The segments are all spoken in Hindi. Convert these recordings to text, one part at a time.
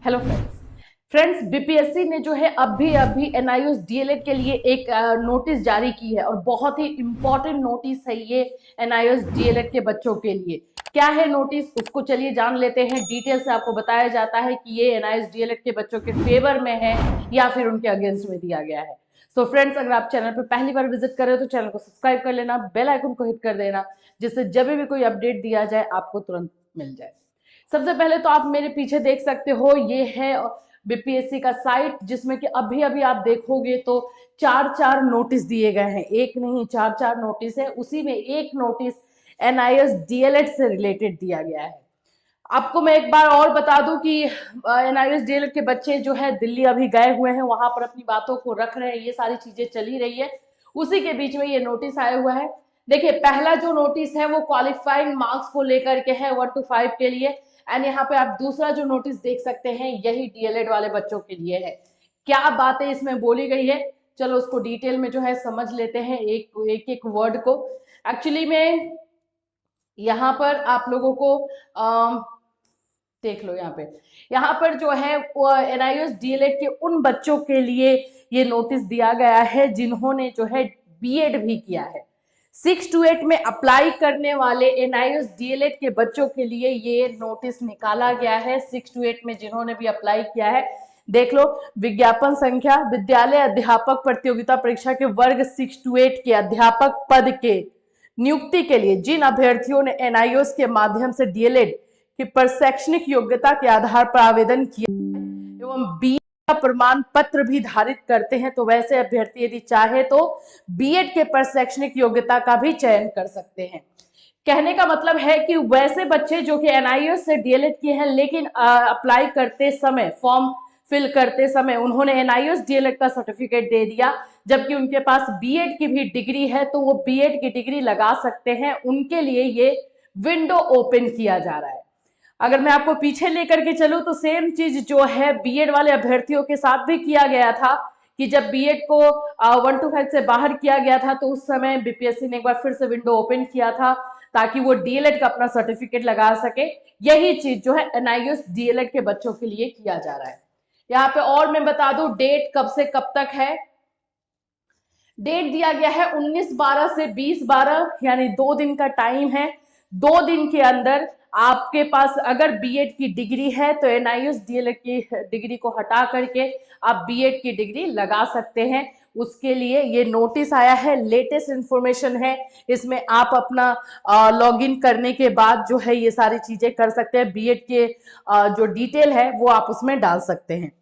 हेलो फ्रेंड्स, बीपीएससी ने जो है अभी एनआईओएस डीएलएड के लिए एक नोटिस जारी की है और बहुत ही इंपॉर्टेंट नोटिस है ये एनआईओएस डीएलएड के बच्चों के लिए। क्या है नोटिस, उसको चलिए जान लेते हैं। डिटेल से आपको बताया जाता है कि ये एनआईओएस डीएलएड के बच्चों के फेवर में है या फिर उनके अगेंस्ट में दिया गया है। सो फ्रेंड्स, अगर आप चैनल पर पहली बार विजिट कर रहे हो तो चैनल को सब्सक्राइब कर लेना, बेल आइकन को हिट कर देना, जिससे जब भी कोई अपडेट दिया जाए आपको तुरंत मिल जाए। सबसे पहले तो आप मेरे पीछे देख सकते हो, ये है बीपीएससी का साइट, जिसमें कि अभी अभी आप देखोगे तो चार चार नोटिस दिए गए हैं। एक नहीं, चार चार नोटिस है। उसी में एक नोटिस एनआईएस डीएलएड से रिलेटेड दिया गया है। आपको मैं एक बार और बता दूं कि एनआईएस डीएलएड के बच्चे जो है दिल्ली अभी गए हुए हैं, वहां पर अपनी बातों को रख रहे हैं, ये सारी चीजें चली रही है। उसी के बीच में ये नोटिस आया हुआ है। देखिए, पहला जो नोटिस है वो क्वालिफाइंग मार्क्स को लेकर के है 1 to 5 के लिए। एंड यहाँ पे आप दूसरा जो नोटिस देख सकते हैं, यही डीएलएड वाले बच्चों के लिए है। क्या बातें इसमें बोली गई है, चलो उसको डिटेल में जो है समझ लेते हैं, एक एक वर्ड को। एक्चुअली में यहाँ पर आप लोगों को देख लो, यहाँ पर जो है एनआईओएस डीएलएड के उन बच्चों के लिए ये नोटिस दिया गया है जिन्होंने जो है बीएड भी किया है। 6 to 8 में अप्लाई करने वाले एनआईओएस डीएलएड के बच्चों के लिए ये नोटिस निकाला गया है। 6 to 8 में जिन्होंने भी अप्लाई किया है, देख लो, विज्ञापन संख्या, विद्यालय अध्यापक प्रतियोगिता परीक्षा के वर्ग 6 to 8 के अध्यापक पद के नियुक्ति के लिए जिन अभ्यर्थियों ने एनआईओएस के माध्यम से डीएलएड की पर शैक्षणिक योग्यता के आधार पर आवेदन किया एवं बीएड का प्रमाण पत्र भी धारित करते हैं, तो वैसे अभ्यर्थी यदि चाहे तो बीएड के पर शैक्षणिक योग्यता का भी चयन कर सकते हैं। कहने का मतलब है कि वैसे बच्चे जो कि एनआईओएस से डीएलएड किए हैं, लेकिन अप्लाई करते समय, फॉर्म फिल करते समय उन्होंने एनआईओएस डीएलएड का सर्टिफिकेट दे दिया, जबकि उनके पास बीएड की भी डिग्री है, तो वो बीएड की डिग्री लगा सकते हैं। उनके लिए ये विंडो ओपन किया जा रहा है। अगर मैं आपको पीछे लेकर के चलूं तो सेम चीज जो है बीएड वाले अभ्यर्थियों के साथ भी किया गया था कि जब बीएड को 1 to 5 से बाहर किया गया था, तो उस समय बीपीएससी ने एक बार फिर से विंडो ओपन किया था ताकि वो डीएलएड का अपना सर्टिफिकेट लगा सके। यही चीज जो है एनआईओएस डीएलएड के बच्चों के लिए किया जा रहा है। यहाँ पे और मैं बता दूं, डेट कब से कब तक है। डेट दिया गया है 19/12 से 20/12, यानी 2 दिन का टाइम है। 2 दिन के अंदर आपके पास अगर बीएड की डिग्री है तो एनआईओएस डीएलएड की डिग्री को हटा करके आप बीएड की डिग्री लगा सकते हैं। उसके लिए ये नोटिस आया है, लेटेस्ट इंफॉर्मेशन है। इसमें आप अपना लॉगिन करने के बाद जो है ये सारी चीजें कर सकते हैं। बीएड के जो डिटेल है वो आप उसमें डाल सकते हैं।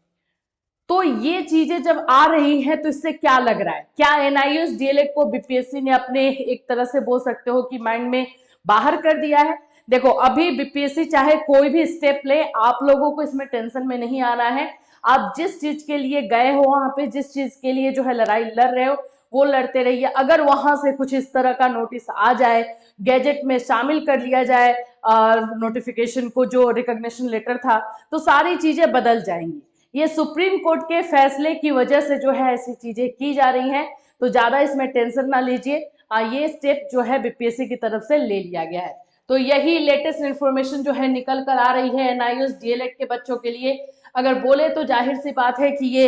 तो ये चीजें जब आ रही हैं तो इससे क्या लग रहा है, क्या एनआईओएस डीएलएड को बीपीएससी ने अपने एक तरह से बोल सकते हो कि माइंड में बाहर कर दिया है। देखो, अभी बीपीएससी चाहे कोई भी स्टेप ले, आप लोगों को इसमें टेंशन में नहीं आना है। आप जिस चीज के लिए गए हो, वहां पे जिस चीज के लिए जो है लड़ाई लड़ रहे हो वो लड़ते रहिए। अगर वहां से कुछ इस तरह का नोटिस आ जाए, गैजेट में शामिल कर लिया जाए नोटिफिकेशन को, जो रिकॉग्निशन लेटर था, तो सारी चीजें बदल जाएंगी। ये सुप्रीम कोर्ट के फैसले की वजह से जो है ऐसी चीजें की जा रही हैं, तो ज्यादा इसमें टेंशन ना लीजिए। ये स्टेप जो है बीपीएससी की तरफ से ले लिया गया है। तो यही लेटेस्ट इंफॉर्मेशन जो है निकल कर आ रही है एनआईओएस डीएलएड के बच्चों के लिए। अगर बोले तो जाहिर सी बात है कि ये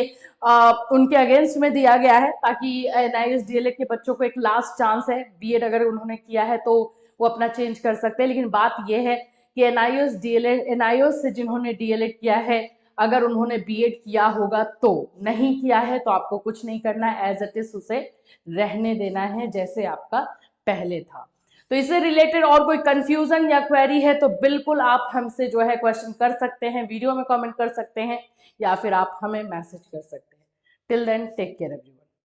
उनके अगेंस्ट में दिया गया है, ताकि एनआईओएस डीएलएड के बच्चों को एक लास्ट चांस है। बीएड अगर उन्होंने किया है तो वो अपना चेंज कर सकते हैं। लेकिन बात यह है कि एनआईओएस से जिन्होंने डीएलएड किया है, अगर उन्होंने बीएड किया होगा तो, नहीं किया है तो आपको कुछ नहीं करना है, एज इट इज उसे रहने देना है जैसे आपका पहले था। तो इससे रिलेटेड और कोई कंफ्यूजन या क्वेरी है तो बिल्कुल आप हमसे जो है क्वेश्चन कर सकते हैं, वीडियो में कमेंट कर सकते हैं, या फिर आप हमें मैसेज कर सकते हैं। Till then, take care everyone.